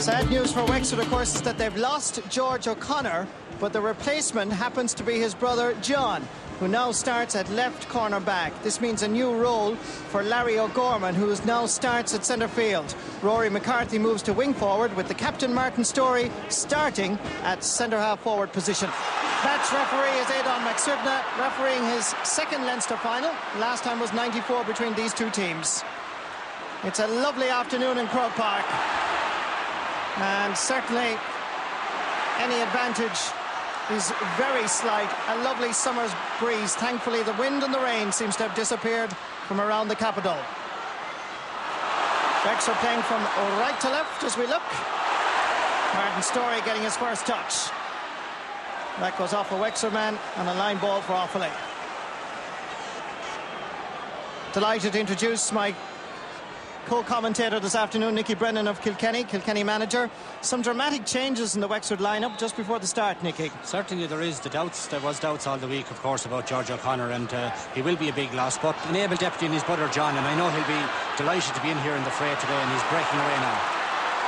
Sad news for Wexford, of course, is that they've lost George O'Connor, but the replacement happens to be his brother John, who now starts at left corner back. This means a new role for Larry O'Gorman, who now starts at centre field. Rory McCarthy moves to wing forward, with the captain Martin Storey starting at centre half forward position. Match referee is Aidan McSwibna, refereeing his second Leinster final. Last time was '94 between these two teams. It's a lovely afternoon in Croke Park, and certainly any advantage is very slight. A lovely summer's breeze. Thankfully, the wind and the rain seems to have disappeared from around the capital. Wexford playing from right to left as we look. Martin Storey getting his first touch. That goes off a Wexford man and a line ball for Offaly. Delighted to introduce my co-commentator this afternoon, Nicky Brennan of Kilkenny manager. Some dramatic changes in the Wexford lineup just before the start, Nicky. Certainly there is. There was doubts all the week, of course, about George O'Connor, and he will be a big loss, but an able deputy in his brother John, and I know he'll be delighted to be in here in the fray today, and he's breaking away now.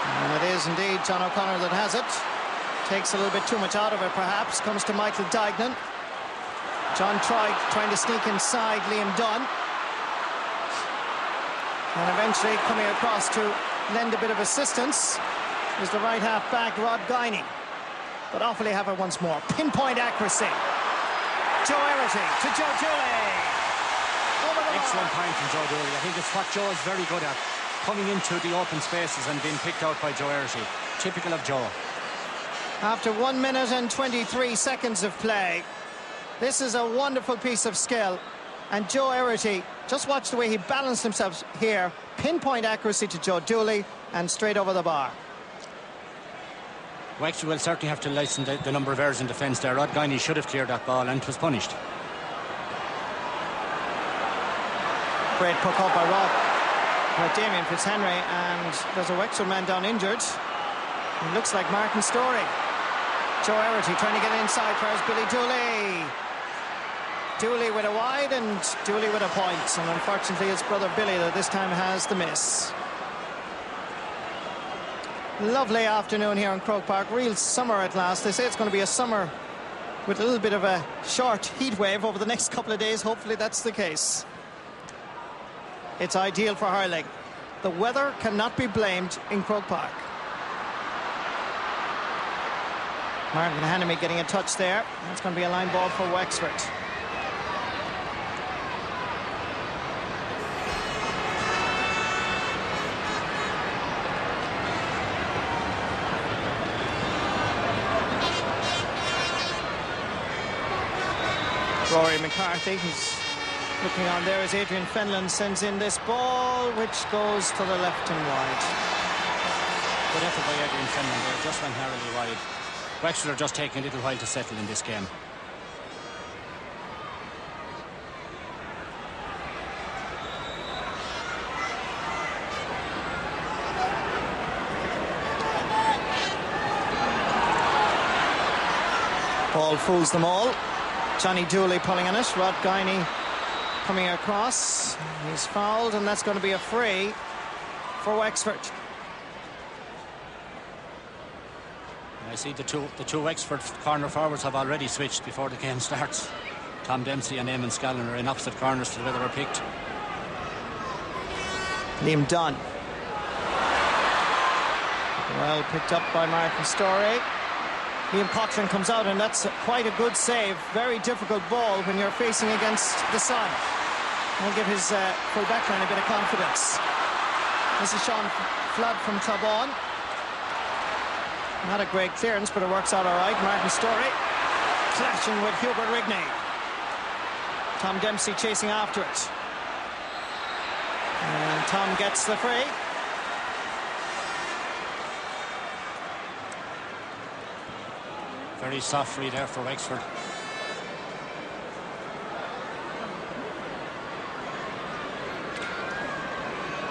And it is indeed John O'Connor that has it. Takes a little bit too much out of it, perhaps. Comes to Michael Dignan. John trying to sneak inside Liam Dunn. And eventually coming across to lend a bit of assistance is the right half back, Rod Guiney. But Offaly have it once more. Pinpoint accuracy. Joe Erity to Joe Dooley. Excellent point from Joe Dooley. I think it's what Joe is very good at, coming into the open spaces and being picked out by Joe Erity. Typical of Joe. After 1 minute and 23 seconds of play, this is a wonderful piece of skill. And Joe Erity, just watch the way he balanced himself here. Pinpoint accuracy to Joe Dooley and straight over the bar. Wexford will certainly have to lessen the number of errors in defence there. Rod Guiney should have cleared that ball and was punished. Great puck up by Rod. By Damien Fitzhenry, and there's a Wexford man down injured. It looks like Martin Storey. Joe Erity trying to get inside. Where's Billy Dooley? Dooley with a wide and Dooley with a point, and unfortunately it's brother Billy that this time has the miss. Lovely afternoon here in Croke Park. Real summer at last. They say it's going to be a summer with a little bit of a short heat wave over the next couple of days. Hopefully that's the case. It's ideal for hurling. The weather cannot be blamed in Croke Park. Martin Hannamy getting a touch there. That's going to be a line ball for Wexford. Rory McCarthy, who's looking on there as Adrian Fenlon sends in this ball, which goes to the left and wide. Good effort by Adrian Fenlon there, just went narrowly wide. Wexford are just taking a little while to settle in this game. Ball fools them all. Johnny Dooley pulling on it. Rod Guiney coming across. He's fouled, and that's going to be a free for Wexford. I see the two Wexford corner forwards have already switched before the game starts. Tom Dempsey and Eamon Scallon are in opposite corners to the way they were picked. Liam Dunn. Well picked up by Martin Storey. Liam Cochran comes out, and that's quite a good save. Very difficult ball when you're facing against the sun. I'll give his full back line a bit of confidence. This is Sean Flood from Clubon. Not a great clearance, but it works out all right. Martin Storey clashing with Hubert Rigney. Tom Dempsey chasing after it. And Tom gets the free. Very soft free there for Wexford.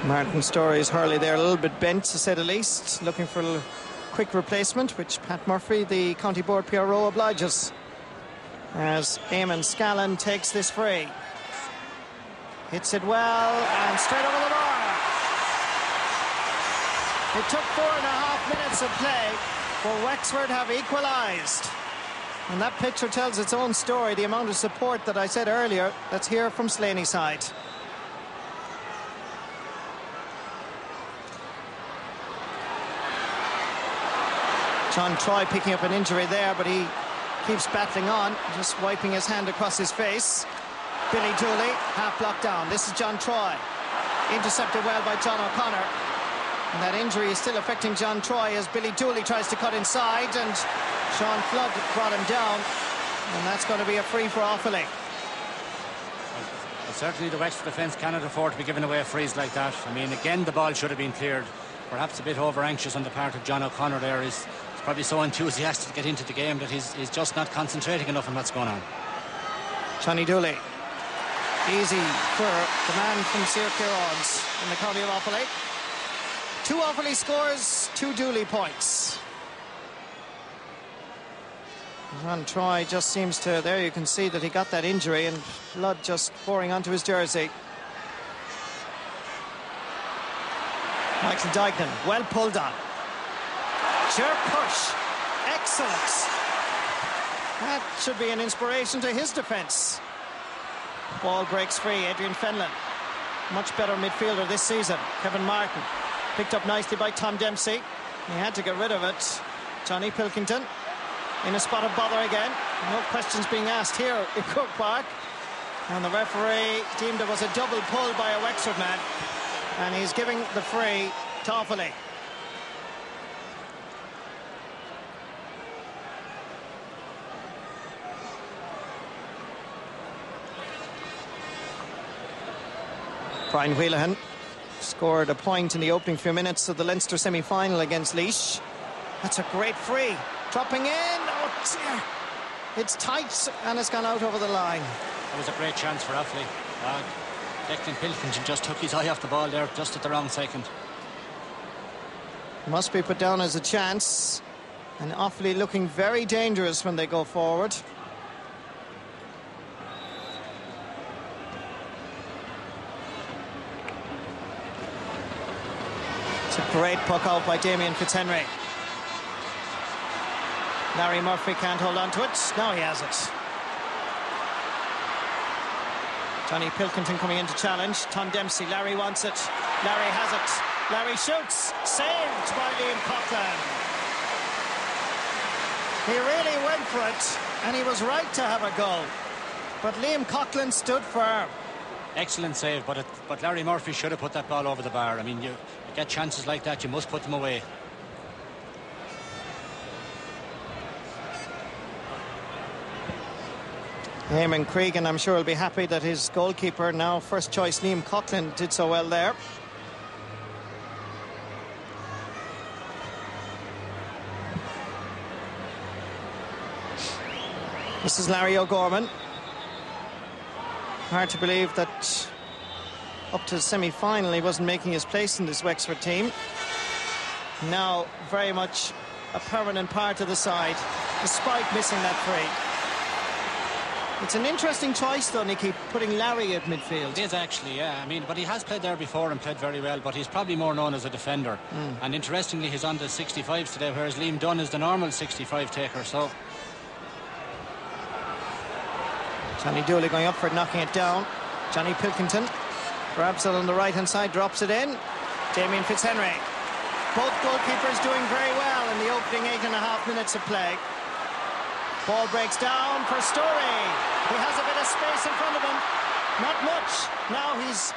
Martin Storey's hurley there, a little bit bent to say the least, looking for a quick replacement, which Pat Murphy, the County Board PRO, obliges. As Eamon Scallon takes this free. Hits it well and straight over the bar. It took 4.5 minutes minutes of play, for Wexford have equalised. And that picture tells its own story, the amount of support that I said earlier that's here from Slaney side. John Troy picking up an injury there, but he keeps battling on, just wiping his hand across his face. Billy Dooley, half blocked down. This is John Troy. Intercepted well by John O'Connor. And that injury is still affecting John Troy as Billy Dooley tries to cut inside, and Sean Flood brought him down. And that's going to be a free for Offaly. Well, certainly the Wexford defence cannot afford to be giving away frees like that. I mean, again, the ball should have been cleared. Perhaps a bit over-anxious on the part of John O'Connor there. He's probably so enthusiastic to get into the game that he's just not concentrating enough on what's going on. Johnny Dooley. Easy for the man from Sir Kieran's in the county of Offaly. 2 Offaly scores, 2 Dooley points. John Troy just seems to, there you can see that he got that injury and blood just pouring onto his jersey. Michael Dignan, well pulled on. Jerk push, excellent. That should be an inspiration to his defence. Ball breaks free, Adrian Fenlon. Much better midfielder this season. Kevin Martin, picked up nicely by Tom Dempsey. He had to get rid of it. Johnny Pilkington in a spot of bother again. No questions being asked here in Croke Park. And the referee deemed it was a double pull by a Wexford man. And he's giving the free to Offaly. Brian Wheelahan scored a point in the opening few minutes of the Leinster semi-final against Laois. That's a great free. Dropping in. Oh dear. It's tight and it's gone out over the line. That was a great chance for Offaly. Declan Pilkington just took his eye off the ball there just at the wrong second. Must be put down as a chance. And Offaly looking very dangerous when they go forward. It's a great puck out by Damien Fitzhenry. Larry Murphy can't hold on to it. Now he has it. Johnny Pilkington coming in to challenge. Tom Dempsey, Larry wants it. Larry has it. Larry shoots. Saved by Liam Coughlin. He really went for it, and he was right to have a goal. But Liam Coughlin stood firm. Excellent save, but Larry Murphy should have put that ball over the bar. I mean, you get chances like that, you must put them away. Eamon Cregan, I'm sure, will be happy that his goalkeeper, now first choice Liam Coughlin, did so well there. This is Larry O'Gorman. Hard to believe that up to the semi-final he wasn't making his place in this Wexford team. Now very much a permanent part of the side, despite missing that free. It's an interesting choice, though, Nicky, putting Larry at midfield. It is actually, yeah. I mean, but he has played there before and played very well, but he's probably more known as a defender. And interestingly, he's on the 65s today, whereas Liam Dunn is the normal 65 taker, so... Johnny Dooley going up for it, knocking it down. Johnny Pilkington grabs it on the right-hand side, drops it in. Damien Fitzhenry. Both goalkeepers doing very well in the opening 8.5 minutes of play. Ball breaks down for Story. He has a bit of space in front of him. Not much. Now he's